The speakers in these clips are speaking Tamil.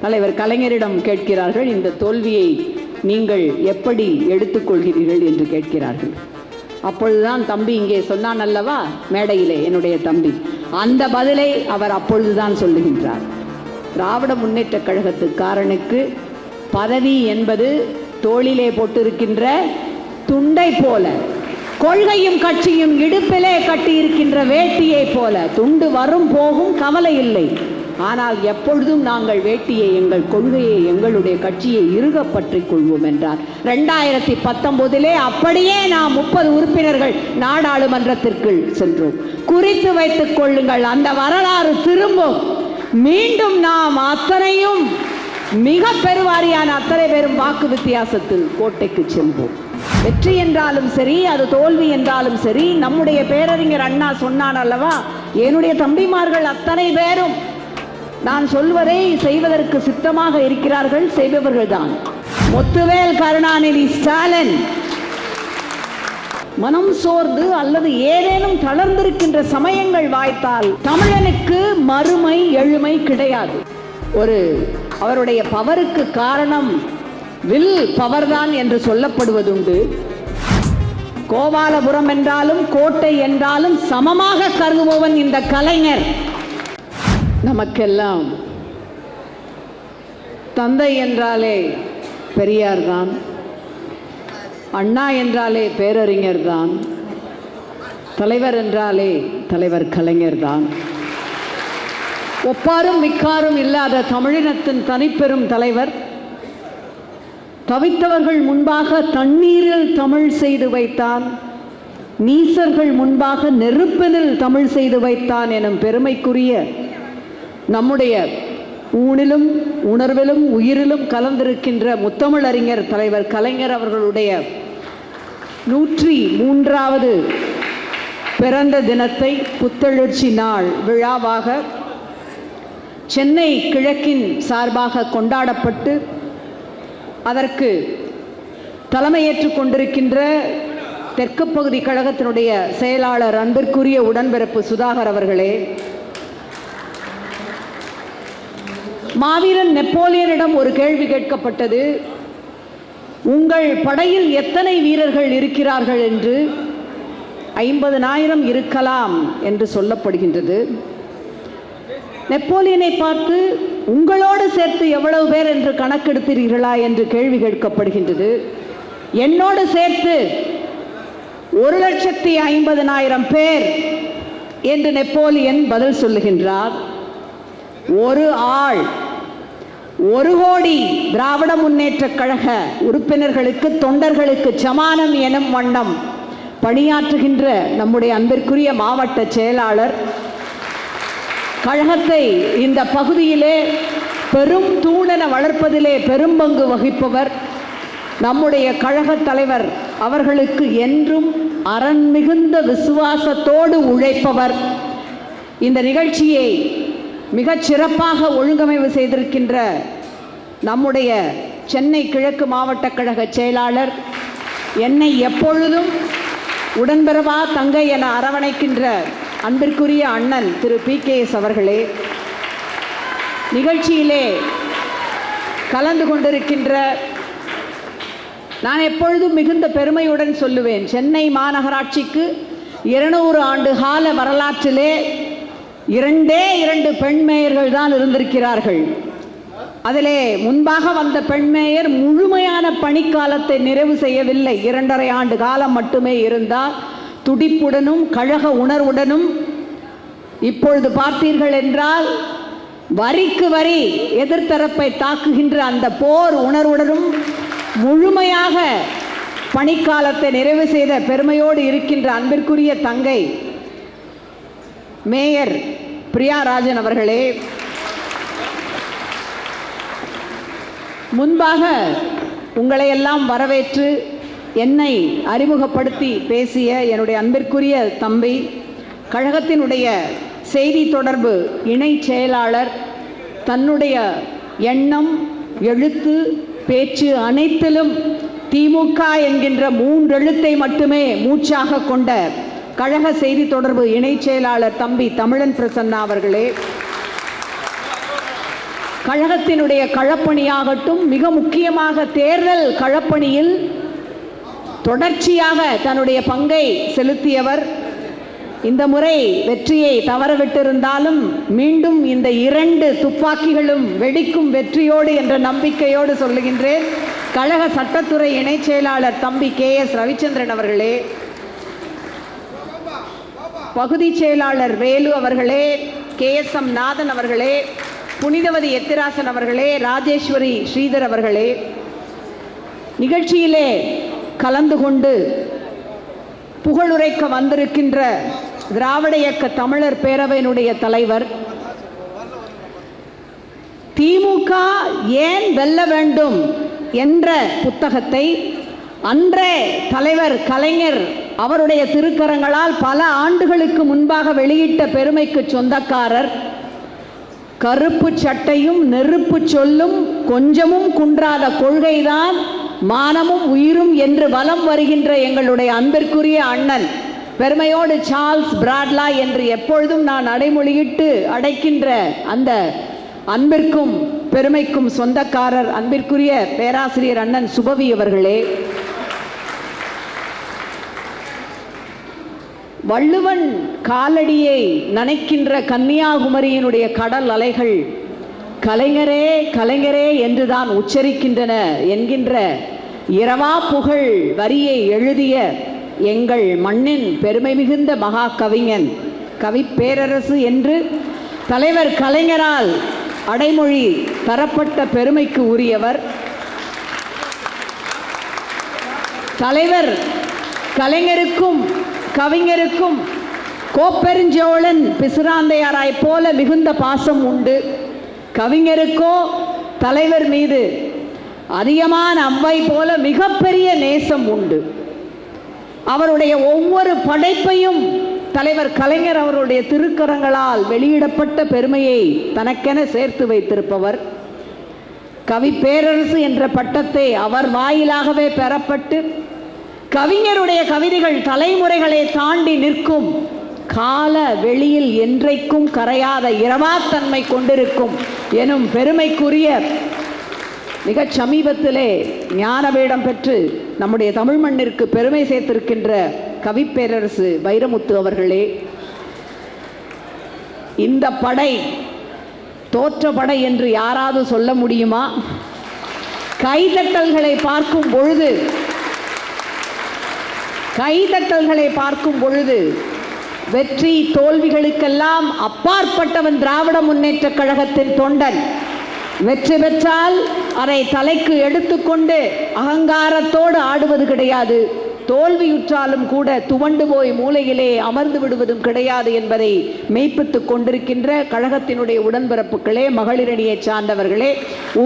தலைவர் கலைஞரிடம் கேட்கிறார்கள், இந்த தோல்வியை நீங்கள் எப்படி எடுத்துக்கொள்கிறீர்கள் என்று கேட்கிறார்கள். அப்பொழுதுதான் தம்பி இங்கே சொன்னான் அல்லவா மேடையிலே, என்னுடைய தம்பி, அந்த பதிலை அவர் அப்பொழுதுதான் சொல்லுகின்றார். திராவிட முன்னேற்ற கழகத்துக்காரனுக்கு பதவி என்பது தோளிலே போட்டிருக்கின்ற துண்டை போல, கொள்கையும் கட்சியும் இடுப்பிலே கட்டியிருக்கின்ற வேட்டியை போல. துண்டு வரும் போகும் கவலை இல்லை, ஆனால் எப்பொழுதும் நாங்கள் வேட்டியை, எங்கள் கொள்கையை, எங்களுடைய கட்சியை இறுக பற்றிக் கொள்வோம் என்றார். 2019 அப்படியே நாம் 30 உறுப்பினர்கள் நாடாளுமன்றத்திற்கு சென்றோம். குறித்து வைத்துக் கொள்ளுங்கள், அந்த வரலாறு திரும்பும். மீண்டும் நாம் அத்தனையும் மிக பெருவாரியான அத்தனை பேரும் வாக்கு வித்தியாசத்தில் கோட்டைக்கு செல்வோம். வெற்றி என்றாலும் சரி, அது தோல்வி என்றாலும் சரி, நம்முடைய பேரறிஞர் அண்ணா சொன்னான் அல்லவா, என்னுடைய தம்பிமார்கள் அத்தனை பேரும் நான் சொல்வதை செய்வதற்கு சித்தமாக இருக்கிறார்கள், செய்பவர்கள் தான். முத்துவேல் கருணாநிதி ஸ்டாலின் மனம் சோர்ந்து அல்லது ஏதேனும் தளர்ந்திருக்கின்ற சமயங்கள் வாய்த்தால் தமிழனுக்கு மறுமை எழுமை கிடையாது. அவருடைய பவருக்கு காரணம் வில் பவர் தான் என்று சொல்லப்படுவதுண்டு. கோபாலபுரம் என்றாலும் கோட்டை என்றாலும் சமமாக கருதுபவன் இந்த கலைஞர். நமக்கெல்லாம் தந்தை என்றாலே பெரியார் தான், அண்ணா என்றாலே பேரறிஞர் தான், தலைவர் என்றாலே தலைவர் கலைஞர் தான். ஒப்பாரும் மிக்காரும் இல்லாத தமிழினத்தின் தனிப்பெரும் தலைவர், தவித்தவர்கள் முன்பாக தண்ணீரில் தமிழ் செய்து வைத்தான், நீசர்கள் முன்பாக நெருப்பினில் தமிழ் செய்து வைத்தான் எனும் பெருமைக்குரிய நம்முடைய ஊனிலும் உணர்விலும் உயிரிலும் கலந்திருக்கின்ற முத்தமிழறிஞர் தலைவர் கலைஞர் அவர்களுடைய 103வது பிறந்த தினத்தை புத்தெழுச்சி நாள் விழாவாக சென்னை கிழக்கின் சார்பாக கொண்டாடப்பட்டு அதற்கு தலைமையேற்றுக் கொண்டிருக்கின்ற தெற்கு பகுதி கழகத்தினுடைய செயலாளர் அன்பிற்குரிய உடன்பிறப்பு சுதாகர் அவர்களே, மாவீரன் நெப்போலியனிடம் ஒரு கேள்வி கேட்கப்பட்டது, உங்கள் படையில் எத்தனை வீரர்கள் இருக்கிறார்கள் என்று. 50,000 இருக்கலாம் என்று சொல்லப்படுகின்றது. நெப்போலியனை பார்த்து உங்களோடு சேர்த்து எவ்வளவு பேர் என்று கணக்கெடுப்பீர்களா என்று கேள்வி கேட்கப்படுகின்றது. என்னோடு சேர்த்து 1,50,000 பேர் என்று நெப்போலியன் பதில் சொல்லுகின்றார். ஒரு ஆள் 1 கோடி திராவிட முன்னேற்ற கழக உறுப்பினர்களுக்கு, தொண்டர்களுக்கு சமானம் எனும் வண்ணம் பணியாற்றுகின்ற நம்முடைய அன்பிற்குரிய மாவட்ட செயலாளர், கழகத்தை இந்த பகுதியிலே பெரும் தூணென வளர்ப்பதிலே பெரும்பங்கு வகிப்பவர், நம்முடைய கழக தலைவர் அவர்களுக்கு என்றும் அரண் மிகுந்த விசுவாசத்தோடு உழைப்பவர், இந்த நிகழ்ச்சியை மிகச் சிறப்பாக ஒழுங்கமைவு செய்திருக்கின்ற நம்முடைய சென்னை கிழக்கு மாவட்ட கழக செயலாளர், என்னை எப்பொழுதும் உடன்பிறவா தங்கை என அரவணைக்கின்ற அன்பிற்குரிய அண்ணன் திரு PKS அவர்களே, நிகழ்ச்சியிலே கலந்து கொண்டிருக்கின்ற, நான் எப்பொழுதும் மிகுந்த பெருமையுடன் சொல்லுவேன், சென்னை மாநகராட்சிக்கு 200 ஆண்டு கால வரலாற்றிலே 2 பெண் மேயர்கள் தான் இருந்திருக்கிறார்கள். அதிலே முன்பாக வந்த பெண் மேயர் முழுமையான பணிக்காலத்தை நிறைவு செய்யவில்லை, 2.5 ஆண்டு காலம் மட்டுமே இருந்தார். துடிப்புடனும் கழக உணர்வுடனும், இப்பொழுது பார்த்தீர்கள் என்றால் வரிக்கு வரி எதிர்த்தரப்பை தாக்குகின்ற அந்த போர் உணர்வுடனும் முழுமையாக பணிக்காலத்தை நிறைவு செய்த பெருமையோடு இருக்கின்ற அன்பிற்குரிய தங்கை மேயர் பிரியா ராஜன் அவர்களே, முன்பாக உங்களை எல்லாம் வரவேற்று என்னை அறிமுகப்படுத்தி பேசிய என்னுடைய அன்பிற்குரிய தம்பி, கழகத்தினுடைய செய்தி தொடர்பு இணை செயலாளர், தன்னுடைய எண்ணம், எழுத்து, பேச்சு அனைத்திலும் திமுக என்கின்ற 3 எழுத்தை மட்டுமே மூச்சாக கொண்ட கழக செய்தி தொடர்பு இணை செயலாளர் தம்பி தமிழன் பிரசன்னா அவர்களே, கழகத்தினுடைய களப்பணியாகட்டும், மிக முக்கியமாக தேர்தல் களப்பணியில் தொடர்ச்சியாக தன்னுடைய பங்கை செலுத்தியவர். இந்த முறை வெற்றியை தவறவிட்டிருந்தாலும் மீண்டும் இந்த 2 துப்பாக்கிகளும் வெடிக்கும் வெற்றியோடு என்ற நம்பிக்கையோடு சொல்லுகின்றேன். கழக சட்டத்துறை இணைச் செயலாளர் தம்பி KS ரவிச்சந்திரன் அவர்களே, பகுதி செயலாளர் வேலு அவர்களே, KSM நாதன் அவர்களே, புனிதவதி எத்திராசன் அவர்களே, ராஜேஸ்வரி ஸ்ரீதர் அவர்களே, நிகழ்ச்சியிலே கலந்து கொண்டு புகழுரைக்க வந்திருக்கின்ற திராவிட இயக்க தமிழர் பேரவையினுடைய தலைவர், திமுக ஏன் வெல்ல வேண்டும் என்ற புத்தகத்தை அன்றே தலைவர் கலைஞர் அவருடைய திருக்கரங்களால் பல ஆண்டுகளுக்கு முன்பாக வெளியிட்ட பெருமைக்கு சொந்தக்காரர். கருப்பு சட்டையும் நெருப்பு சொல்லும் கொஞ்சமும் குன்றாத கொள்கைதான் மானமும் உயிரும் என்று வலம் வருகின்ற எங்களுடைய அன்பிற்குரிய அண்ணன், பெருமையோடு சார்ல்ஸ் பிராட்லா என்று எப்பொழுதும் நான் அடைமொழியிட்டு அடைக்கின்ற அந்த அன்பிற்கும் பெருமைக்கும் சொந்தக்காரர் அன்பிற்குரிய பேராசிரியர் அண்ணன் சுபவி அவர்களே, வள்ளுவன் காலடியை நனைக்கின்ற கன்னியாகுமரியினுடைய கடல் அலைகள் கலைஞரே கலைஞரே என்றுதான் உச்சரிக்கின்றன என்கின்ற இரவா புகழ் வரியை எழுதிய எங்கள் மண்ணின் பெருமை மிகுந்த மகா கவிஞன், கவி பேரரசு என்று தலைவர் கலைஞரால் அடைமொழி தரப்பட்ட பெருமைக்கு உரியவர். தலைவர் கலைஞருக்கும் கவிஞருக்கும் கோப்பெருஞ்சோழன் பிசிராந்தையாராய் போல மிகுந்த பாசம் உண்டு. கவிஞருக்கோ தலைவர் மீது அதிகமான அவ்வை போல மிகப்பெரிய நேசம் உண்டு. அவருடைய ஒவ்வொரு படைப்பையும் தலைவர் கலைஞர் அவருடைய திருக்கரங்களால் வெளியிடப்பட்ட பெருமையை தனக்கென சேர்த்து வைத்திருப்பவர். கவி பேரரசு என்ற பட்டத்தை அவர் வாயிலாகவே பெறப்பட்டு கவிஞருடைய கவிதைகள் தலைமுறைகளை தாண்டி நிற்கும், கால வெளியில் என்றைக்கும் கரையாத இரவாத்தன்மை கொண்டிருக்கும் எனும் பெருமைக்குரிய மிகச் சமீபத்திலே ஞானபீடம் பெற்று நம்முடைய தமிழ் மண்ணிற்கு பெருமை சேர்த்திருக்கின்ற கவி பேரரசு வைரமுத்து அவர்களே, இந்த படை தோற்ற படை என்று யாராவது சொல்ல முடியுமா? கைதட்டல்களை பார்க்கும் பொழுது வெற்றி தோல்விகளுக்கெல்லாம் அப்பாற்பட்டவன் திராவிட முன்னேற்ற கழகத்தின் தொண்டன். வெற்றி பெற்றால் அதை தலைக்கு எடுத்துக்கொண்டு அகங்காரத்தோடு ஆடுவது கிடையாது, தோல்வியுற்றாலும் கூட துவண்டு போய் மூலையிலே அமர்ந்து விடுவதும் கிடையாது என்பதை மெய்ப்பித்துக் கொண்டிருக்கின்ற கழகத்தினுடைய உடன்பிறப்புகளே, மகளிரணியை சார்ந்தவர்களே,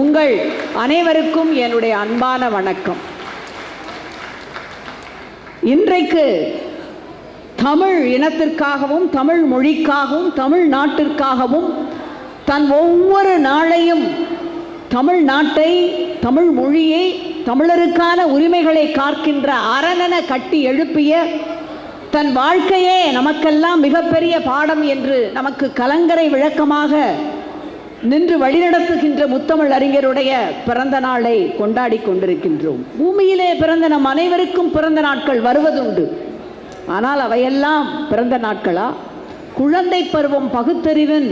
உங்கள் அனைவருக்கும் என்னுடைய அன்பான வணக்கம். இன்றைக்கு தமிழ் இனத்திற்காகவும் தமிழ் மொழிக்காகவும் தமிழ் நாட்டிற்காகவும் தன் ஒவ்வொரு நாளையும் தமிழ் நாட்டை, தமிழ் மொழியை, தமிழருக்கான உரிமைகளை காக்கின்ற அரணென கட்டி எழுப்பிய தன் வாழ்க்கையே நமக்கெல்லாம் மிகப்பெரிய பாடம் என்று நமக்கு கலங்கரை விளக்கமாக நின்று வழிநடத்துகின்ற முத்தமிழ் அறிஞருடைய பிறந்த நாளை கொண்டாடி கொண்டிருக்கின்றோம். பூமியிலே பிறந்த நம் அனைவருக்கும் பிறந்த நாட்கள் வருவதுண்டு. ஆனால் அவையெல்லாம் பிறந்த நாட்களா? குழந்தை பருவம் பகுத்தறிவின்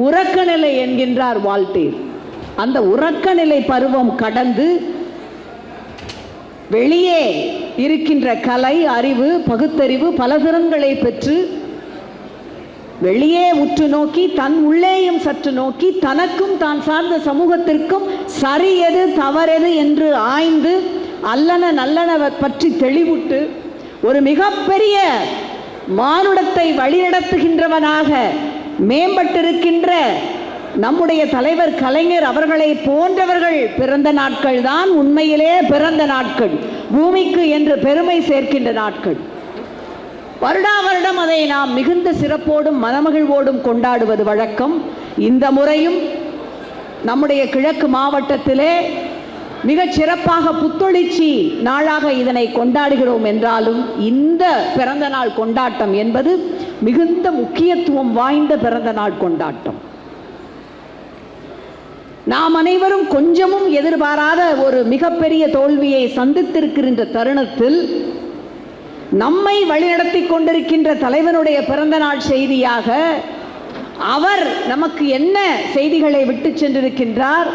உறக்க நிலை என்கின்றார் வால்டேர். அந்த உறக்க நிலை பருவம் கடந்து வெளியே இருக்கின்ற கலை, அறிவு, பகுத்தறிவு, பல திறன்களை பெற்று வெளியே உற்று நோக்கி தன் உள்ளேயும் சற்று நோக்கி தனக்கும் தான் சார்ந்த சமூகத்திற்கும் சரி எது தவறெது என்று ஆய்ந்து அல்லன நல்லன பற்றி தெளிவுட்டு ஒரு மிகப்பெரிய மானுடத்தை வழிநடத்துகின்றவனாக மேம்பட்டிருக்கின்ற நம்முடைய தலைவர் கலைஞர் அவர்களை போன்றவர்கள் பிறந்த நாட்கள் தான் உண்மையிலே பிறந்த நாட்கள், பூமிக்கு என்று பெருமை சேர்க்கின்ற நாட்கள். வருடா வருடம் அதை நாம் மிகுந்த சிறப்போடும் மனமகிழ்வோடும் கொண்டாடுவது வழக்கம். இந்த முறையும் நம்முடைய கிழக்கு மாவட்டத்திலே மிகச் சிறப்பாக புத்தொழிச்சி நாளாக இதனை கொண்டாடுகிறோம் என்றாலும் இந்த பிறந்த நாள் கொண்டாட்டம் என்பது மிகுந்த முக்கியத்துவம் வாய்ந்த பிறந்த நாள் கொண்டாட்டம். நாம் அனைவரும் கொஞ்சமும் எதிர்பாராத ஒரு மிகப்பெரிய தோல்வியை சந்தித்திருக்கின்ற தருணத்தில் நம்மை வழிநடத்தி கொண்டிருக்கின்ற தலைவனுடைய பிறந்த நாள் செய்தியாக அவர் நமக்கு என்ன செய்திகளை விட்டு சென்றிருக்கின்றார்,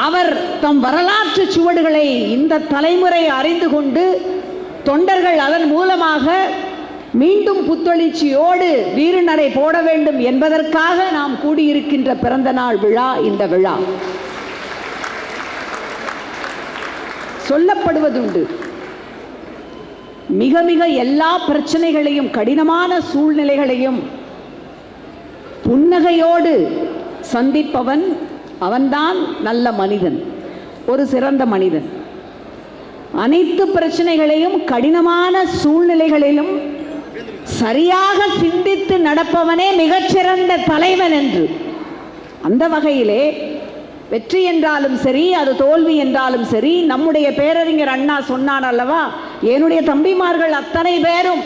அவர் தம் வரலாற்று சுவடுகளை இந்த தலைமுறை அறிந்து கொண்டு தொண்டர்கள் அதன் மூலமாக மீண்டும் புத்தெழுச்சியோடு வீறுநடை போட வேண்டும் என்பதற்காக நாம் கூடியிருக்கின்ற பிறந்த நாள் விழா இந்த விழா. சொல்லப்படுவதுண்டு, மிக மிக எல்லா பிரச்சனைகளையும் கடினமான சூழ்நிலைகளையும் புன்னகையோடு சந்திப்பவன் அவன்தான் நல்ல மனிதன், ஒரு சிறந்த மனிதன். அனைத்து பிரச்சனைகளையும் கடினமான சூழ்நிலைகளிலும் சரியாக சிந்தித்து நடப்பவனே மிகச்சிறந்த தலைவன் என்று. அந்த வகையிலே வெற்றி என்றாலும் சரி, அது தோல்வி என்றாலும் சரி, நம்முடைய பேரறிஞர் அண்ணா சொன்னார் அல்லவா, என்னுடைய தம்பிமார்கள் அத்தனை பேரும்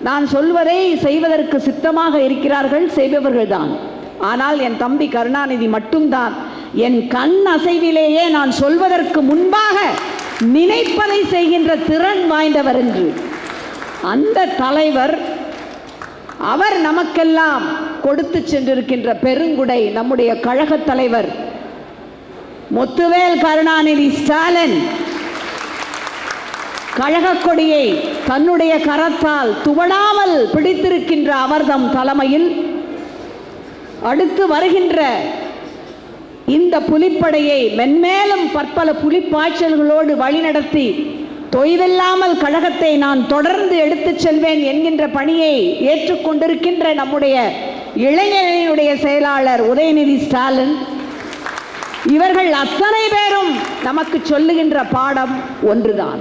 நான் சொல்வதை செய்வதற்கு சித்தமாக இருக்கிறார்கள், செய்பவர்கள்தான். ஆனால் என் தம்பி கருணாநிதி மட்டும்தான் என் கண் அசைவிலேயே நான் சொல்வதற்கு முன்பாக நினைப்பதை செய்கின்ற திறன் வாய்ந்தவர் என்று. அந்த தலைவர், அவர் நமக்கெல்லாம் கொடுத்து சென்றிருக்கின்ற பெருங்குடை நம்முடைய கழக தலைவர் முத்துவேல் கருணாநிதி ஸ்டாலின் கழக கொடியை தன்னுடைய கரத்தால் துவடாமல் பிடித்திருக்கின்ற அவர்தம் தலைமையில் அடுத்து வருகின்ற இந்த புலிப்படையை மென்மேலும் பற்பல புலிப்பாய்ச்சல்களோடு வழிநடத்தி தொய்வில்லாமல் கழகத்தை நான் தொடர்ந்து எடுத்துச் செல்வேன் என்கின்ற பணியை ஏற்றுக்கொண்டிருக்கின்ற நம்முடைய இளைஞர்களுடைய செயலாளர் உதயநிதி ஸ்டாலின், இவர்கள் அத்தனை பேரும் நமக்கு சொல்லுகின்ற பாடம் ஒன்றுதான்.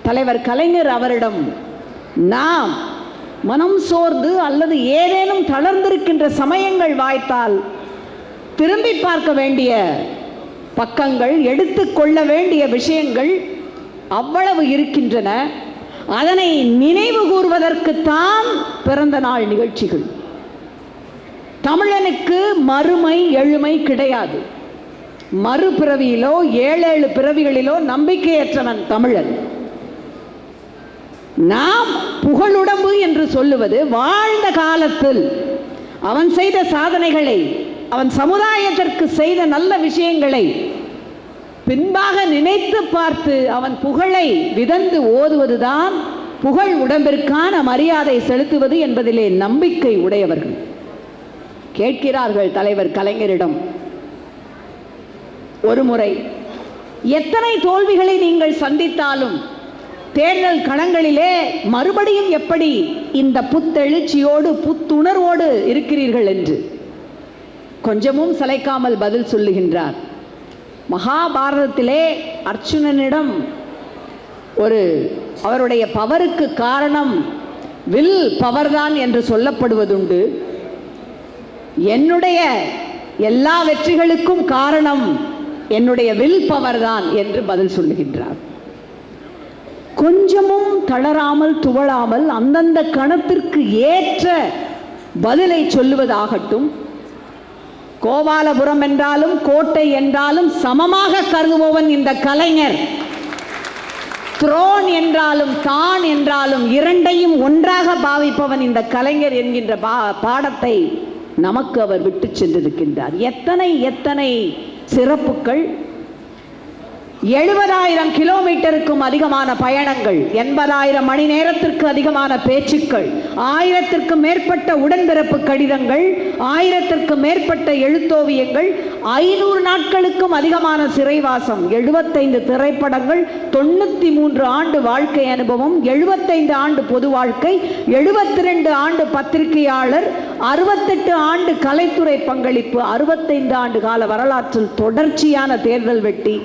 தலைவர் கலைஞர் அவரிடம் நாம் மனம் சோர்ந்து அல்லது ஏதேனும் தளர்ந்திருக்கின்ற சமயங்கள் வாய்த்தால் திரும்பி பார்க்க வேண்டிய பக்கங்கள், எடுத்துக்கொள்ள வேண்டிய விஷயங்கள் அவ்வளவு இருக்கின்றன. அதனை நினைவு கூறுவதற்குத்தான் பிறந்த நாள் நிகழ்ச்சிகள். தமிழனுக்கு மறுமை எழுமை கிடையாது. மறுபிறவியிலோ 7 பிறவிகளிலோ நம்பிக்கையற்றவன் தமிழன். நாம் புகழுடம்பு என்று சொல்லுவது வாழ்ந்த காலத்தில் அவன் செய்த சாதனைகளை, அவன் சமுதாயத்திற்கு செய்த நல்ல விஷயங்களை பின்பாக நினைத்து பார்த்து அவன் புகழை விதந்து ஓதுவதுதான் புகழ் உடம்பிற்கான மரியாதை செலுத்துவது என்பதிலே நம்பிக்கை உடையவர்கள். கேட்கிறார்கள் தலைவர் கலைஞரிடம் ஒருமுறை, எத்தனை தோல்விகளை நீங்கள் சந்தித்தாலும் தேர்தல் களங்களிலே மறுபடியும் எப்படி இந்த புத்தெழுச்சியோடு புத்துணர்வோடு இருக்கிறீர்கள் என்று. கொஞ்சமும் சளைக்காமல் பதில் சொல்லுகின்றார். மகாபாரதத்திலே அர்ச்சுனனிடம் அவருடைய பவருக்கு காரணம் வில் பவர்தான் என்று சொல்லப்படுவதுண்டு. என்னுடைய எல்லா வெற்றிகளுக்கும் காரணம் என்னுடைய வில் பவர் தான் என்று பதில் சொல்லுகின்றார். கொஞ்சமும் தளராமல் துவளாமல் அந்தந்த கணத்திற்கு ஏற்ற பதிலை சொல்லுவதாகட்டும், கோபாலபுரம் என்றாலும் கோட்டை என்றாலும் சமமாக கருதுபவன் இந்த கலைஞர். த்ரோன் என்றாலும் தான் என்றாலும் இரண்டையும் ஒன்றாக பாவிப்பவன் இந்த கலைஞர் என்கின்ற பாடத்தை நமக்கு அவர் விட்டு சென்றிருக்கின்றார். எத்தனை எத்தனை சிறப்புகள்! 70,000 கிலோமீட்டருக்கும் அதிகமான பயணங்கள், 80,000 மணி நேரத்திற்கு அதிகமான பேச்சுக்கள், 1000க்கும் மேற்பட்ட உடன்பிறப்பு கடிதங்கள், 1000க்கும் மேற்பட்ட எழுத்தோவியங்கள், 500 நாட்களுக்கும் அதிகமான சிறைவாசம், 75 திரைப்படங்கள், 93 ஆண்டு வாழ்க்கை அனுபவம், 75 ஆண்டு பொது வாழ்க்கை, 72 ஆண்டு பத்திரிகையாளர், 68 ஆண்டு கலைத்துறை பங்களிப்பு, 65 ஆண்டு கால வரலாற்றில் தொடர்ச்சியான தேர்தல் வெற்றி,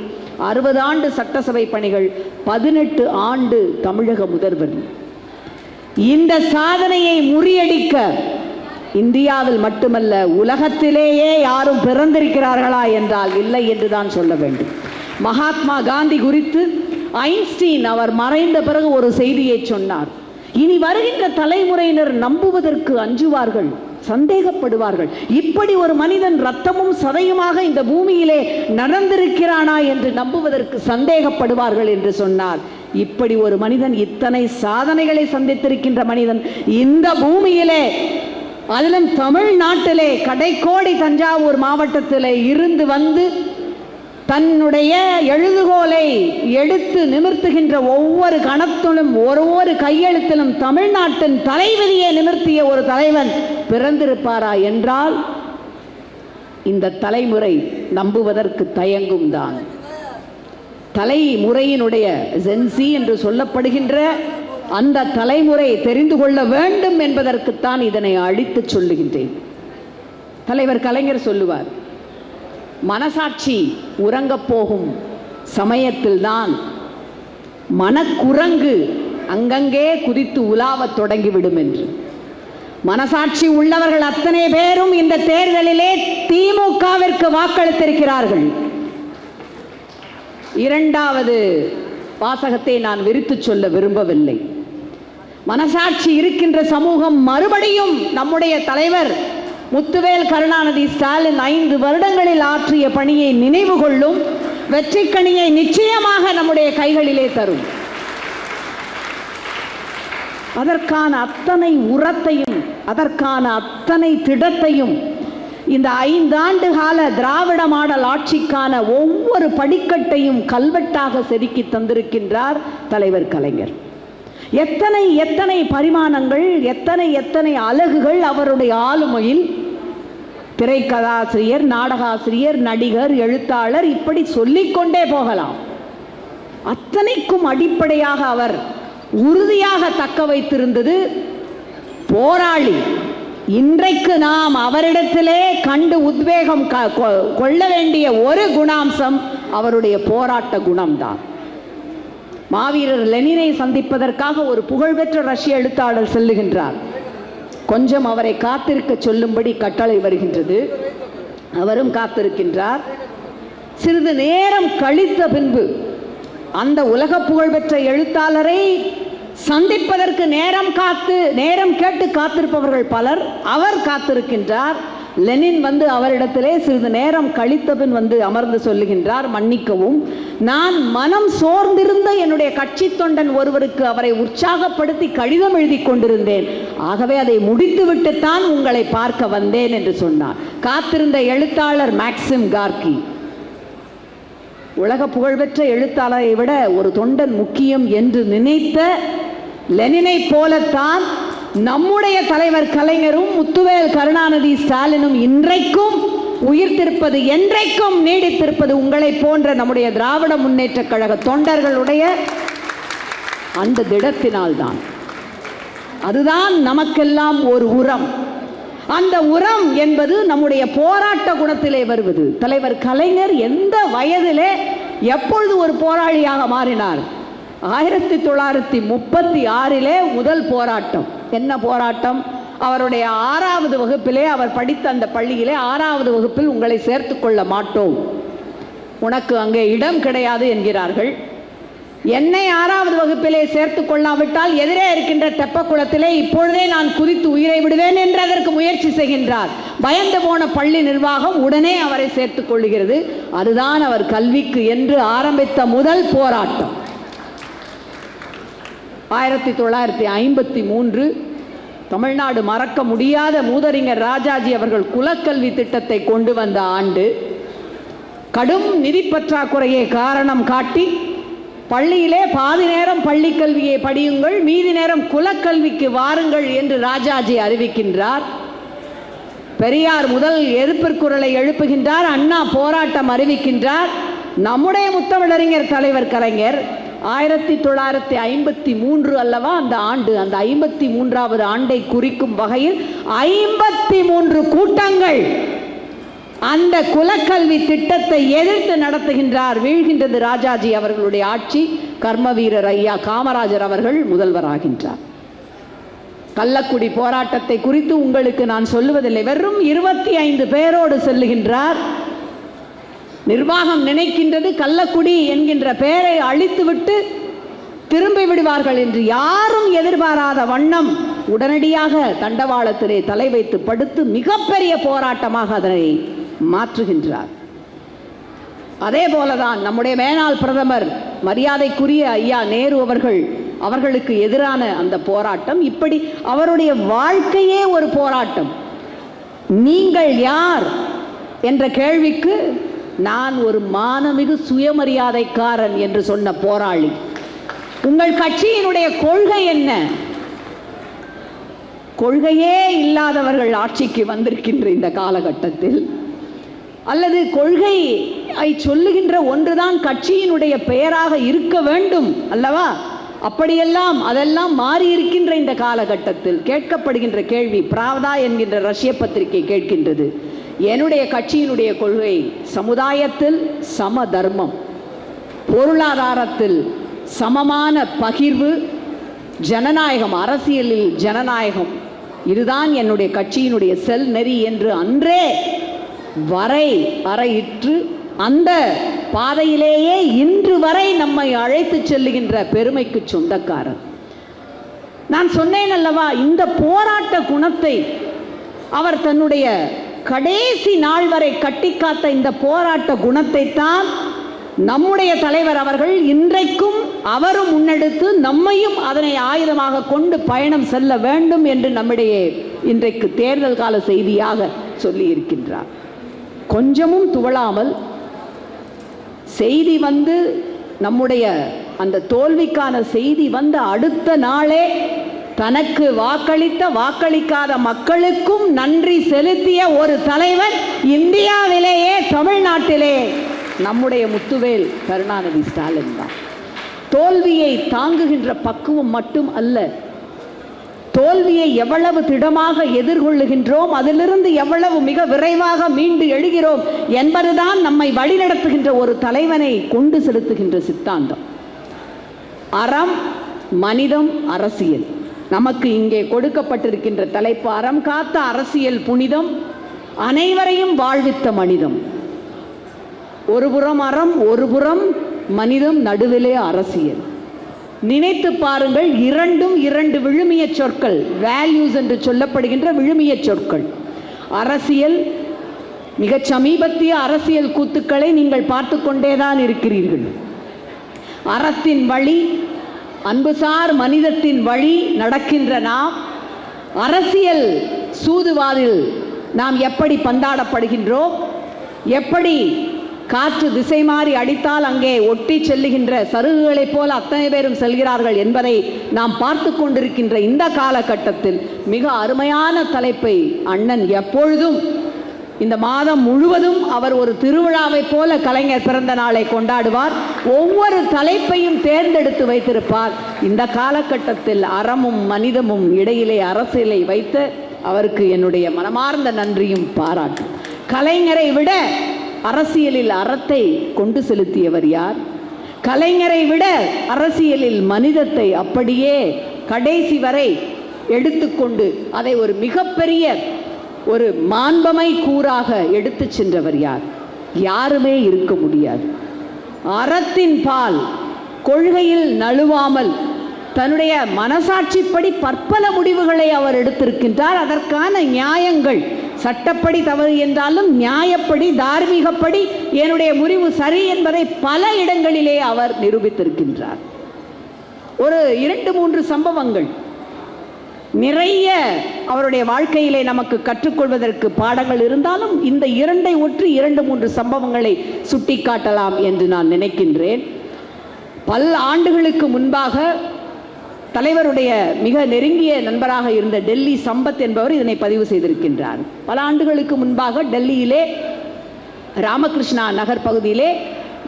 60 ஆண்டு சட்டசபை பணிகள், 18 ஆண்டு தமிழக முதல்வர். இந்த சாதனையை முறியடிக்க இந்தியாவில் மட்டுமல்ல உலகத்திலேயே யாரும் பிறந்திருக்கிறார்களா என்றால் இல்லை என்றுதான் சொல்ல வேண்டும். மகாத்மா காந்தி குறித்து ஐன்ஸ்டீன் அவர் மறைந்த பிறகு ஒரு செய்தியை சொன்னார். இனி வருகின்ற தலைமுறையினர் நம்புவதற்கு அஞ்சுவார்கள், சந்தேகப்படுவார்கள். இப்படி ஒரு மனிதன் ரத்தமும் சதையுமாக இந்த பூமியிலே நடந்திருக்கிறானா என்று நம்புவதற்கு சந்தேகப்படுவார்கள் என்று சொன்னார். இப்படி ஒரு மனிதன், இத்தனை சாதனைகளை சந்தித்திருக்கின்ற மனிதன் இந்த பூமியிலே, அதிலும் தமிழ்நாட்டிலே கடைக்கோடி தஞ்சாவூர் மாவட்டத்திலே இருந்து வந்து தன்னுடைய எழுதுகோலை எடுத்து நிமிர்த்துகின்ற ஒவ்வொரு கணத்திலும் ஒவ்வொரு கையெழுத்திலும் தமிழ்நாட்டின் தலைவிதியை நிமிர்த்திய ஒரு தலைவன் பிறந்திருப்பாரா என்றால் இந்த தலைமுறை நம்புவதற்கு தயங்கும் தான். தலைமுறையினுடைய ஜென்சி என்று சொல்லப்படுகின்ற அந்த தலைமுறை தெரிந்து கொள்ள வேண்டும் என்பதற்குத்தான் இதனை அழித்து சொல்லுகின்றேன். தலைவர் கலைஞர் சொல்லுவார், மனசாட்சி உறங்கப் போகும் சமயத்தில்தான் மனக்குரங்கு அங்கங்கே குதித்து உலாவத் தொடங்கிவிடும் என்று. மனசாட்சி உள்ளவர்கள் அத்தனை பேரும் இந்த தேர்தலிலே திமுகவிற்கு வாக்களித்திருக்கிறார்கள். இரண்டாவது வாசகத்தை நான் விரித்து சொல்ல விரும்பவில்லை. மனசாட்சி இருக்கின்ற சமூகம் மறுபடியும் நம்முடைய தலைவர் முத்துவேல் கருணாநிதி ஸ்டாலின் 5 வருடங்களில் ஆற்றிய பணியை நினைவு கொள்ளும், வெற்றிக்கணியை நிச்சயமாக நம்முடைய கைகளிலே தரும். அதற்கான அத்தனை உரத்தையும் அதற்கான அத்தனை திடத்தையும் இந்த 5 ஆண்டு கால திராவிட மாடல் ஆட்சிக்கான ஒவ்வொரு படிக்கட்டையும் கல்வெட்டாக செதுக்கி தந்திருக்கின்றார் தலைவர் கலைஞர். எத்தனை எத்தனை பரிமாணங்கள், எத்தனை எத்தனை அலகுகள் அவருடைய ஆளுமையில். திரைக்கதாசிரியர், நாடகாசிரியர், நடிகர், எழுத்தாளர், இப்படி சொல்லிக்கொண்டே போகலாம். அத்தனைக்கும் அடிப்படையாக அவர் உறுதியாக தக்க வைத்திருந்தது போராளி. இன்றைக்கு நாம் அவரிடத்திலே கண்டு உத்வேகம் கொள்ள வேண்டிய ஒரு குணாம்சம் அவருடைய போராட்ட குணம்தான். மாவீரர் லெனினை சந்திப்பதற்காக ஒரு புகழ்பெற்ற ரஷ்ய எழுத்தாளர் செல்லுகின்றார். கொஞ்சம் அவரை காத்திருக்க சொல்லும்படி கட்டளை வருகின்றது. அவரும் காத்திருக்கின்றார். சிறிது நேரம் கழித்த பின்பு அந்த உலக புகழ்பெற்ற எழுத்தாளரை சந்திப்பதற்கு நேரம் கேட்டு காத்திருப்பவர்கள் பலர். அவர் காத்திருக்கின்றார். லெனின் வந்து அவரிடத்திலே சிறிது நேரம் கழித்த பின் வந்து அமர்ந்து சொல்லுகின்றார், மன்னிக்கவும், நான் மனம் சோர்ந்திருந்த என்னுடைய கட்சி தொண்டன் ஒருவருக்கு அவரை உற்சாகப்படுத்தி கடிதம் எழுதி கொண்டிருந்தேன். ஆகவே அதை முடித்துவிட்டுத்தான் உங்களை பார்க்க வந்தேன் என்று சொன்னார். காத்திருந்த எழுத்தாளர் மேக்சிம் கார்கி. உலக புகழ்பெற்ற எழுத்தாளரை விட ஒரு தொண்டன் முக்கியம் என்று நினைத்த லெனினை போலத்தான் நம்முடைய தலைவர் கலைஞரும் முத்துவேல் கருணாநிதி ஸ்டாலினும் இன்றைக்கும் உயிர்த்திருப்பது, என்றைக்கும் நீடித்திருப்பது உங்களை போன்ற நம்முடைய திராவிட முன்னேற்ற கழக தொண்டர்களுடைய அந்த திடத்தினால்தான். அதுதான் நமக்கெல்லாம் ஒரு உரம். அந்த உரம் என்பது நம்முடைய போராட்ட குணத்திலே வருவது. தலைவர் கலைஞர் எந்த வயதிலே எப்பொழுது ஒரு போராளியாக மாறினார்? 1936 முதல் போராட்டம். என்ன போராட்டம்? அவருடைய 6வது வகுப்பிலே, அவர் படித்த அந்த பள்ளியிலே 6வது வகுப்பில் உங்களை சேர்த்து கொள்ள மாட்டோம், உனக்கு அங்கே இடம் கிடையாது என்கிறார்கள். என்னை 6வது வகுப்பிலே சேர்த்து கொள்ளாவிட்டால் எதிரே இருக்கின்ற தெப்பக்குளத்திலே இப்பொழுதே நான் குதித்து உயிரை விடுவேன் என்று அதற்கு முயற்சி செய்கின்றார். பயந்து போன பள்ளி நிர்வாகம் உடனே அவரை சேர்த்துக் கொள்கிறது. அதுதான் அவர் கல்விக்கு என்று ஆரம்பித்த முதல் போராட்டம். 1953 தமிழ்நாடு மறக்க முடியாத மூதறிஞர் ராஜாஜி அவர்கள் குலக்கல்வி திட்டத்தை கொண்டு வந்த ஆண்டு. கடும் நிதி பற்றாக்குறையை காரணம் காட்டி பள்ளியிலே பாதி நேரம் பள்ளி கல்வியை படியுங்கள், மீதி நேரம் குலக்கல்விக்கு வாருங்கள் என்று ராஜாஜி அறிவிக்கின்றார். பெரியார் முதல் எதிர்ப்புக்குரலை எழுப்புகின்றார். அண்ணா போராட்டம் அறிவிக்கின்றார். நம்முடைய முத்தமிழறிஞர் தலைவர் கலைஞர் 1953 அல்லவா அந்த ஆண்டு, அந்த 53வது ஆண்டை குறிக்கும் வகையில் 53 கூட்டங்கள் அந்த குலக்கல்வி திட்டத்தை எதிர்த்து நடத்துகின்றார். வீழ்கின்றது ராஜாஜி அவர்களுடைய ஆட்சி. கர்ம வீரர் ஐயா காமராஜர் அவர்கள் முதல்வராகின்றார். கள்ளக்குடி போராட்டத்தை குறித்து உங்களுக்கு நான் சொல்லுவதில்லை. வெறும் 25 பேரோடு செல்லுகின்றார். நிர்வாகம் நினைக்கின்றது கள்ளக்குடி என்கின்ற பெயரை அழித்துவிட்டு திரும்பி விடுவார்கள் என்று. யாரும் எதிர்பாராத வண்ணம் உடனடியாக தண்டவாளத்திலே தலை வைத்து படுத்து மிகப்பெரிய போராட்டமாக அதனை மாற்றுகின்றார். அதே போலதான் நம்முடைய மேனாள் பிரதமர் மரியாதைக்குரிய ஐயா நேரு அவர்களுக்கு எதிரான அந்த போராட்டம், இப்படி அவருடைய வாழ்க்கையே ஒரு போராட்டம். நீங்கள் யார் என்ற கேள்விக்கு நான் ஒரு மானமிகு சுயமரியாதைக்காரன் என்று சொன்ன போராளி. உங்கள் கட்சியினுடைய கொள்கை என்ன? கொள்கையே இல்லாதவர்கள் ஆட்சிக்கு வந்திருக்கின்ற இந்த காலகட்டத்தில், அல்லது கொள்கையை சொல்லுகின்ற ஒன்றுதான் கட்சியினுடைய பெயராக இருக்க வேண்டும் அல்லவா? அப்படியெல்லாம் அதெல்லாம் மாறி இருக்கின்ற இந்த காலகட்டத்தில் கேட்கப்படுகின்ற கேள்வி, பிராவதா என்கின்ற ரஷ்ய பத்திரிகை கேட்கின்றது, என்னுடைய கட்சியினுடைய கொள்கை சமுதாயத்தில் சம தர்மம், பொருளாதாரத்தில் சமமான பகிர்வு, ஜனநாயகம், அரசியலில் ஜனநாயகம், இதுதான் என்னுடைய கட்சியினுடைய செல் நெறி என்று அன்றே வரையிற்று அந்த பாதையிலேயே இன்று வரை நம்மை அழைத்து செல்லுகின்ற பெருமைக்கு சொந்தக்காரர். நான் சொன்னேன் அல்லவா, இந்த போராட்ட குணத்தை அவர் தன்னுடைய கடைசி நாள் வரை கட்டிக்காத்த இந்த போராட்ட குணத்தை தான் நம்முடைய தலைவர் அவர்கள் இன்றைக்கும் அவரும் முன்னெடுத்து நம்மையும் அதனை ஆயுதமாக கொண்டு பயணம் செல்ல வேண்டும் என்று நம்மிடையே இன்றைக்கு தேர்தல் கால செய்தியாக சொல்லி இருக்கின்றார். கொஞ்சமும் துவளாமல் செய்தி வந்து, நம்முடைய அந்த தோல்விக்கான செய்தி வந்த அடுத்த நாளே தனக்கு வாக்களிக்காத மக்களுக்கும் நன்றி செலுத்திய ஒரு தலைவர் இந்தியாவிலேயே தமிழ்நாட்டிலே நம்முடைய முத்துவேல் கருணாநிதி ஸ்டாலின் தான். தோல்வியை தாங்குகின்ற பக்குவம் மட்டும் அல்ல, தோல்வியை எவ்வளவு திடமாக எதிர்கொள்ளுகின்றோம், அதிலிருந்து எவ்வளவு மிக விரைவாக மீண்டு எழுகிறோம் என்பதுதான் நம்மை வழிநடத்துகின்ற ஒரு தலைவனை கொண்டு செலுத்துகின்ற சித்தாந்தம். அறம், மனிதம், அரசியல். நமக்கு இங்கே கொடுக்கப்பட்டிருக்கின்ற தலைப்பு அறம் காத்த அரசியல் புனிதம், அனைவரையும் வாழ்வித்த மனிதம். ஒருபுறம் அறம், ஒருபுறம் மனிதம், நடுவிலே அரசியல். நினைத்து பாருங்கள், இரண்டு விழுமிய சொற்கள், வேல்யூஸ் என்று சொல்லப்படுகின்ற விழுமிய சொற்கள். அரசியல், மிகச் சமீபத்திய அரசியல் கூத்துக்களை நீங்கள் பார்த்து கொண்டேதான் இருக்கிறீர்கள். அறத்தின் வழி, அன்புசார் மனிதத்தின் வழி நடக்கின்ற நாம் அரசியல் சூதுவாதில் நாம் எப்படி பந்தாடப்படுகின்றோம், எப்படி காற்று திசை மாறி அடித்தால் அங்கே ஒட்டி செல்லுகின்ற சருகுகளைப் போல அத்தனை பேரும் செல்கிறார்கள் என்பதை நாம் பார்த்து கொண்டிருக்கின்ற இந்த காலகட்டத்தில் மிக அருமையான தலைப்பை அண்ணன் எப்பொழுதும் இந்த மாதம் முழுவதும் அவர் ஒரு திருவிழாவைப் போல கலைஞர் பிறந்த நாளை கொண்டாடுவார். ஒவ்வொரு தலைப்பையும் தேர்ந்தெடுத்து வைத்திருப்பார். இந்த காலகட்டத்தில் அறமும் மனிதமும் இடையிலே அரசியலை வைத்த அவருக்கு என்னுடைய மனமார்ந்த நன்றியும் பாராட்டும். கலைஞரை விட அரசியலில் அறத்தை கொண்டு செலுத்தியவர் யார்? கலைஞரை விட அரசியலில் மனிதத்தை அப்படியே கடைசி வரை எடுத்துக்கொண்டு அதை ஒரு மிகப்பெரிய ஒரு மாண்பமை கூறாக எடுத்து சென்றவர் யார்? யாருமே இருக்க முடியாது. அறத்தின் பால் கொள்கையில் நழுவாமல் தன்னுடைய மனசாட்சிப்படி பற்பல முடிவுகளை அவர் எடுத்திருக்கின்றார். அதற்கான நியாயங்கள், சட்டப்படி தவறு என்றாலும் நியாயப்படி, தார்மீகப்படி என்னுடைய முடிவு சரி என்பதை பல இடங்களிலே அவர் நிரூபித்திருக்கின்றார். ஒரு 2-3 சம்பவங்கள் நிறைய அவருடைய வாழ்க்கையிலே நமக்கு கற்றுக்கொள்வதற்கு பாடங்கள் இருந்தாலும் இந்த 2 ஒற்றி 2-3 சம்பவங்களை சுட்டிக்காட்டலாம் என்று நான் நினைக்கின்றேன். பல ஆண்டுகளுக்கு முன்பாக தலைவருடைய மிக நெருங்கிய நண்பராக இருந்த டெல்லி சம்பத் என்பவர் இதனை பதிவு செய்திருக்கின்றார். பல ஆண்டுகளுக்கு முன்பாக டெல்லியிலே ராமகிருஷ்ணா நகர் பகுதியிலே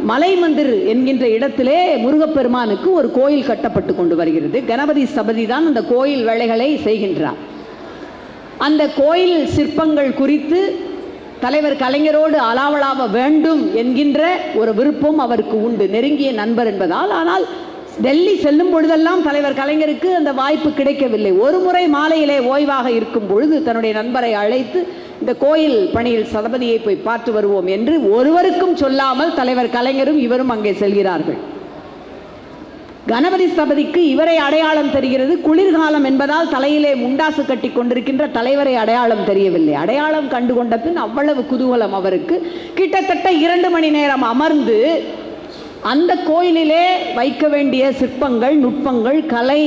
மலை மந்திர் என்கின்ற இடத்திலே முருகப்பெருமானுக்கு ஒரு கோயில் கட்டப்பட்டு கொண்டு வருகிறது. கணபதி சபதி தான் அந்த கோயில் வேலைகளை செய்கின்றார். அந்த கோயில் சிற்பங்கள் குறித்து தலைவர் கலைஞரோடு அலாவலாவ வேண்டும் என்கின்ற ஒரு விருப்பம் அவருக்கு உண்டு, நெருங்கிய நண்பர் என்பதால். ஆனால் டெல்லி செல்லும் பொழுதெல்லாம் தலைவர் கலைஞருக்கு அந்த வாய்ப்பு கிடைக்கவில்லை. ஒரு முறை மாலையிலே ஓய்வாக இருக்கும் பொழுது தன்னுடைய நண்பரை அழைத்து இந்த கோயில் பணியில் சபதியை போய் பார்த்து வருவோம் என்று ஒருவருக்கும் சொல்லாமல் தலைவர் கலைஞரும் இவரும் அங்கே செல்கிறார்கள். கணபதி ஸ்தபதிக்கு இவரை அடையாளம் தெரிகிறது. குளிர்காலம் என்பதால் தலையிலே முண்டாசு கட்டி கொண்டிருக்கின்ற தலைவரை அடையாளம் தெரியவில்லை. அடையாளம் கண்டு கொண்ட பின் அவ்வளவு குதூகலம் அவருக்கு. கிட்டத்தட்ட 2 மணி நேரம் அமர்ந்து அந்த கோயிலிலே வைக்க வேண்டிய சிற்பங்கள், நுட்பங்கள், கலை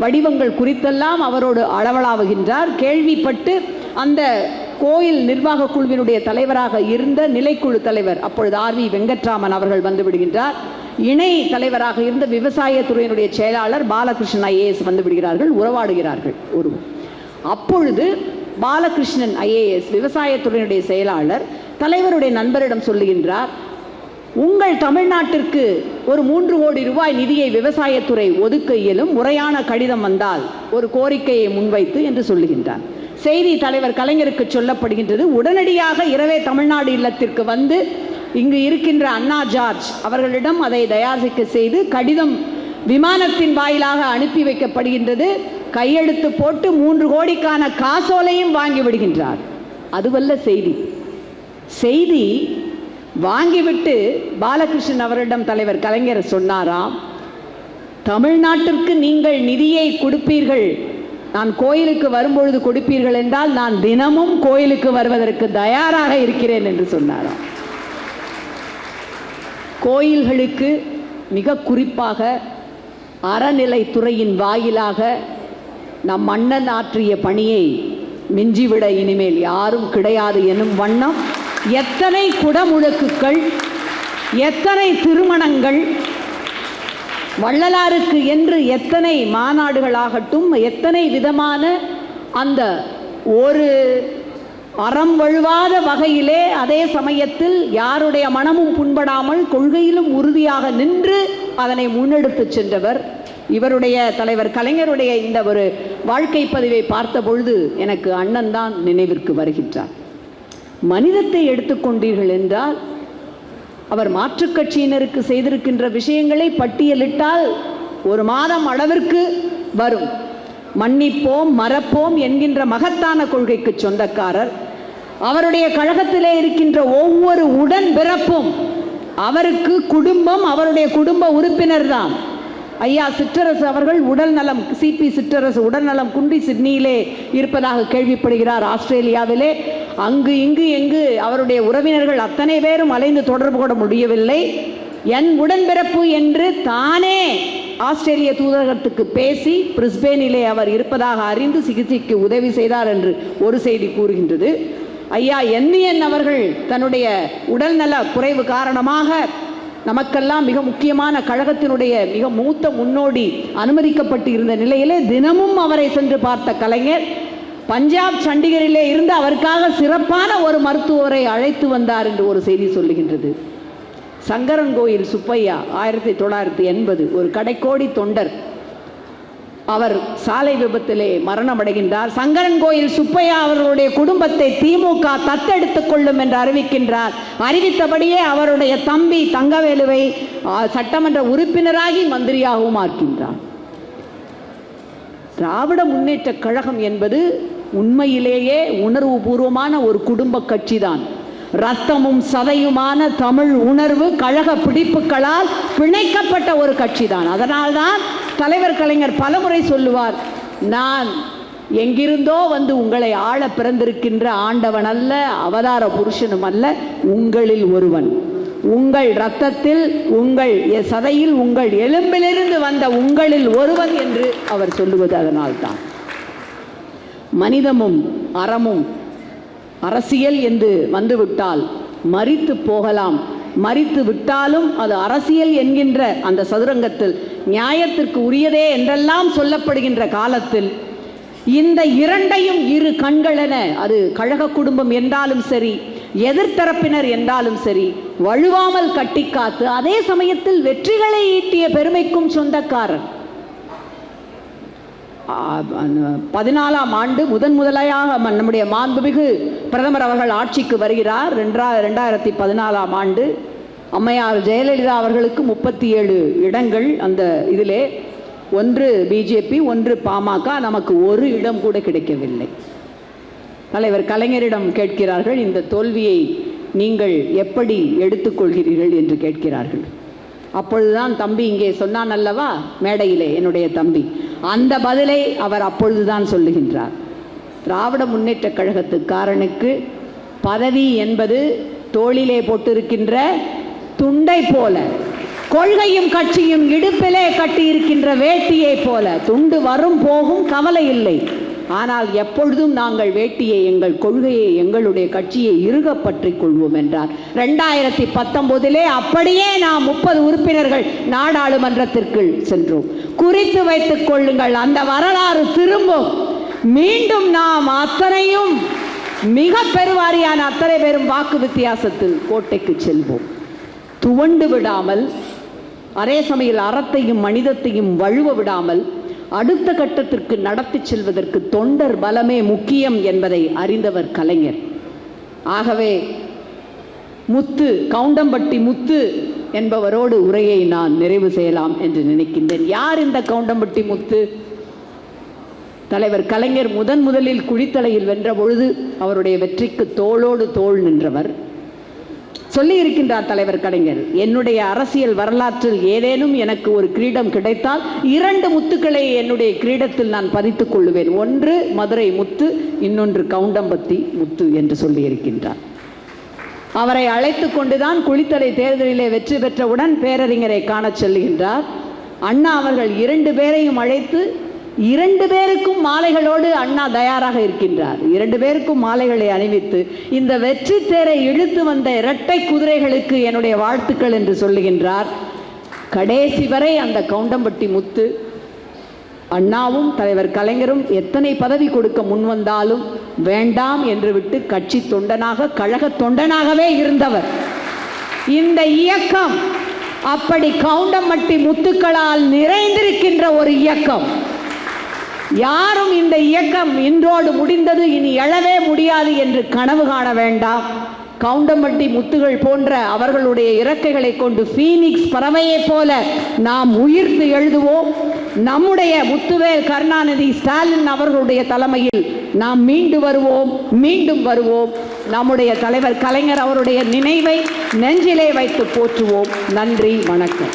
வடிவங்கள் குறித்தெல்லாம் அவரோடு அளவலாவுகின்றார். கேள்விப்பட்டு அந்த கோயில் நிர்வாக குழுவினுடைய தலைவராக இருந்த நிலைக்குழு தலைவர் அப்பொழுது ஆர்வி வெங்கட்ராமன் அவர்கள் வந்து விடுகின்றார். இணை தலைவராக இருந்த விவசாயத்துறையினுடைய செயலாளர் பாலகிருஷ்ணன் ஐஏஎஸ் வந்து விடுகிறார்கள். உறவாடுகிறார்கள் ஒருவர். அப்பொழுது பாலகிருஷ்ணன் ஐஏஎஸ் விவசாயத்துறையினுடைய செயலாளர் தலைவருடைய நண்பரிடம் சொல்லுகின்றார், உங்கள் தமிழ்நாட்டிற்கு ஒரு 3 கோடி ரூபாய் நிதியை விவசாயத்துறை ஒதுக்க இயலும், முறையான கடிதம் வந்தால் ஒரு கோரிக்கையை முன்வைத்து என்று சொல்லுகின்றார். செய்தி தலைவர் கலைஞருக்கு சொல்லப்படுகின்றது. உடனடியாக இரவே தமிழ்நாடு இல்லத்திற்கு வந்து இங்கு இருக்கின்ற அண்ணா ஜார்ஜ் அவர்களிடம் அதை தயாரிக்க செய்து கடிதம் விமானத்தின் வாயிலாக அனுப்பி வைக்கப்படுகின்றது. கையெழுத்து போட்டு 3 கோடிக்கான காசோலையும் வாங்கி விடுகின்றார். அதுவல்ல செய்தி. செய்தி வாங்கிவிட்டு பாலகிருஷ்ணன் அவரிடம் தலைவர் கலைஞர் சொன்னாராம், தமிழ்நாட்டிற்கு நீங்கள் நிதியை கொடுப்பீர்கள், நான் கோயிலுக்கு வரும்பொழுது கொடுப்பீர்கள் என்றால் நான் தினமும் கோயிலுக்கு வருவதற்கு தயாராக இருக்கிறேன் என்று சொன்னாராம். கோயில்களுக்கு மிக குறிப்பாக அறநிலைத்துறையின் வாயிலாக நம் மன்னன் ஆற்றிய பணியை மிஞ்சிவிட இனிமேல் யாரும் கிடையாது எனும் வண்ணம் எத்தனை குடமுழுக்குகள், எத்தனை திருமணங்கள், வள்ளலாருக்கு என்று எத்தனை மாநாடுகளாகட்டும், எத்தனை விதமான அந்த ஒரு அறம் வழுவாத வகையிலே அதே சமயத்தில் யாருடைய மனமும் புண்படாமல் கொள்கையிலும் உறுதியாக நின்று அதனை முன்னெடுத்து சென்றவர். இவருடைய தலைவர் கலைஞருடைய இந்த ஒரு வாழ்க்கை பதிவை பார்த்த பொழுது எனக்கு அண்ணன் தான் நினைவிற்கு வருகின்றார். மனிதத்தை எடுத்துக்கொண்டீர்கள் என்றால் அவர் மாற்றுக் கட்சியினருக்கு செய்திருக்கின்ற விஷயங்களை பட்டியலிட்டால் 1 மாதம் அளவிற்கு வரும். மன்னிப்போம் மறப்போம் என்கின்ற மகத்தான கொள்கைக்கு சொந்தக்காரர். அவருடைய கழகத்திலே இருக்கின்ற ஒவ்வொரு உடன் பிறப்பும் அவருக்கு குடும்பம், அவருடைய குடும்ப உறுப்பினர் தான். ஐயா சிற்றரசு அவர்கள் உடல் நலம், சிபி சிற்றரசு உடல் நலம் குன்றி சிட்னியிலே இருப்பதாக கேள்விப்படுகிறார். ஆஸ்திரேலியாவிலே அங்கு இங்கு எங்கு அவருடைய உறவினர்கள் அத்தனை பேரும் அலைந்து தொடர்பு கொள்ள முடியவில்லை. என் உடன்பிறப்பு என்று தானே ஆஸ்திரேலிய தூதரகத்துக்கு பேசி பிரிஸ்பேனிலே அவர் இருப்பதாக அறிந்து சிகிச்சைக்கு உதவி செய்தார் என்று ஒரு செய்தி கூறுகின்றது. ஐயா என்என் அவர்கள் தன்னுடைய உடல்நல குறைவு காரணமாக நமக்கெல்லாம் மிக முக்கியமான கழகத்தினுடைய மிக மூத்த முன்னோடி அனுமதிக்கப்பட்டு இருந்த நிலையிலே தினமும் அவரை சென்று பார்த்த கலைஞர் பஞ்சாப் சண்டிகரிலே இருந்து அவருக்காக சிறப்பான ஒரு மருத்துவரை அழைத்து வந்தார் என்று ஒரு செய்தி சொல்லுகின்றது. சங்கரன் கோயில் சுப்பையா 1980 ஒரு கடைக்கோடி தொண்டர், அவர் சாலை விபத்திலே மரணமடைகின்றார். சங்கரன் கோயில் சுப்பையா அவர்களுடைய குடும்பத்தை திமுக தத்தெடுத்துக் கொள்ளும் என்று அறிவிக்கின்றார். அறிவித்தபடியே அவருடைய தம்பி தங்கவேலுவை சட்டமன்ற உறுப்பினராகி மந்திரியாகவும் ஆக்கின்றார். திராவிட முன்னேற்ற கழகம் என்பது உண்மையிலேயே உணர்வு பூர்வமான ஒரு குடும்ப கட்சி தான். ரத்தமும் சதையுமான தமிழ் உணர்வு கழக பிடிப்புகளால் பிணைக்கப்பட்ட ஒரு கட்சி தான். அதனால்தான் தலைவர் கலைஞர் பலமுறை சொல்லுவார், நான் எங்கிருந்தோ வந்து உங்களை ஆள பிறந்திருக்கின்ற ஆண்டவன் அல்ல, அவதார புருஷனும் அல்ல, உங்களில் ஒருவன், உங்கள் இரத்தத்தில், உங்கள் சதையில், உங்கள் எலும்பிலிருந்து வந்த உங்களில் ஒருவன் என்று அவர் சொல்லுவது அதனால்தான். மனிதமும் அறமும் அரசியல் என்று வந்துவிட்டால் மரித்து போகலாம். மரித்து விட்டாலும் அது அரசியல் என்கின்ற அந்த சதுரங்கத்தில் நியாயத்திற்கு உரியதே என்றெல்லாம் சொல்லப்படுகின்ற காலத்தில் இந்த இரண்டையும் இரு கண்களென, அது கழக குடும்பம் என்றாலும் சரி, எதிர்த்தரப்பினர் என்றாலும் சரி, வழுவாமல் கட்டி காத்து அதே சமயத்தில் வெற்றிகளை ஈட்டிய பெருமைக்கும் சொந்தக்காரர். 14ஆம் ஆண்டு முதலாக நம்முடைய மாண்புமிகு பிரதமர் அவர்கள் ஆட்சிக்கு வருகிறார். 2014ஆம் ஆண்டு அம்மையார் ஜெயலலிதா அவர்களுக்கு 37 இடங்கள். அந்த இதிலே ஒன்று பிஜேபி, ஒன்று பாமக. நமக்கு ஒரு இடம் கூட கிடைக்கவில்லை. தலைவர் கலைஞரிடம் கேட்கிறார்கள், இந்த தோல்வியை நீங்கள் எப்படி எடுத்துக்கொள்கிறீர்கள் என்று கேட்கிறார்கள். அப்பொழுதுதான் தம்பி இங்கே சொன்னான் அல்லவா மேடையிலே, என்னுடைய தம்பி, அந்த பதிலை அவர் அப்பொழுதுதான் சொல்லுகின்றார். திராவிட முன்னேற்றக் கழகத்துக்காரனுக்கு பதவி என்பது தோளிலே போட்டிருக்கின்ற துண்டை போல, கொள்கையும் கட்சியும் இடுப்பிலே கட்டியிருக்கின்ற வேட்டியை போல. துண்டு வரும் போகும் கவலை இல்லை, ஆனால் எப்பொழுதும் நாங்கள் வேட்டியை, எங்கள் கொள்கையை, எங்களுடைய கட்சியை இறுக பற்றிக் கொள்வோம் என்றார். 2019 அப்படியே நாம் 30 உறுப்பினர்கள் நாடாளுமன்றத்திற்கு சென்றோம். குறித்து வைத்துக் கொள்ளுங்கள், அந்த வரலாறு திரும்பும். மீண்டும் நாம் அத்தனையும் மிக பெருவாரியான அத்தனை பேரும் வாக்கு வித்தியாசத்தில் கோட்டைக்கு செல்வோம். துவண்டு விடாமல், அதே சமயம் அறத்தையும் மனிதத்தையும் வழுவ விடாமல் அடுத்த கட்டத்திற்கு நடத்தி செல்வதற்கு தொண்டர் பலமே முக்கியம் என்பதை அறிந்தவர் கலைஞர். ஆகவே முத்து, கவுண்டம்பட்டி முத்து என்பவரோடு உரையை நான் நிறைவு செய்யலாம் என்று நினைக்கின்றேன். யார் இந்த கவுண்டம்பட்டி முத்து? தலைவர் கலைஞர் முதலில் குழித்தலையில் வென்ற பொழுது அவருடைய வெற்றிக்கு தோளோடு தோள் நின்றவர். சொல்லி இருக்கின்றார் தலைவர் கலைஞர், என்னுடைய அரசியல் வரலாற்றில் ஏதேனும் எனக்கு ஒரு கிரீடம் கிடைத்தால் 2 முத்துக்களை என்னுடைய கிரீடத்தில் நான் பதித்துக் கொள்ளுவேன். ஒன்று மதுரை முத்து, இன்னொன்று கவுண்டம்பட்டி முத்து என்று சொல்லி இருக்கின்றார். அவரை அழைத்து கொண்டுதான் குளித்தலை தேர்தலிலே வெற்றி பெற்றவுடன் பேரறிஞரை காண செல்கின்றார். அண்ணா அவர்கள் 2 பேரையும் அழைத்து 2 பேருக்கும் மாலைகளோடு அண்ணா தயாராக இருக்கின்றார். 2 பேருக்கும் மாலைகளை அணிவித்து இந்த வெற்றி தேரை இழுத்து வந்த இரட்டை குதிரைகளுக்கு என்னுடைய வாழ்த்துக்கள் என்று சொல்லுகின்றார். கடைசி வரை அந்த கவுண்டம்பட்டி முத்து, அண்ணாவும் தலைவர் கலைஞரும் எத்தனை பதவி கொடுக்க முன்வந்தாலும் வேண்டாம் என்று விட்டு கட்சி தொண்டனாக, கழக தொண்டனாகவே இருந்தவர். இந்த இயக்கம் அப்படி கவுண்டம்பட்டி முத்துக்களால் நிறைந்திருக்கின்ற ஒரு இயக்கம். யாரும் இந்த இயக்கம் இன்றோடு முடிந்தது, இனி எழவே முடியாது என்று கனவு காண வேண்டாம். கவுண்டம்பட்டி முத்துகள் போன்ற அவர்களுடைய இறக்கைகளை கொண்டு ஃபீனிக்ஸ் பறவையை போல நாம் உயிர்த்து எழுதுவோம். நம்முடைய முத்துவேல் கருணாநிதி ஸ்டாலின் அவர்களுடைய தலைமையில் நாம் மீண்டும் வருவோம். நம்முடைய தலைவர் கலைஞர் அவருடைய நினைவை நெஞ்சிலே வைத்து போற்றுவோம். நன்றி, வணக்கம்.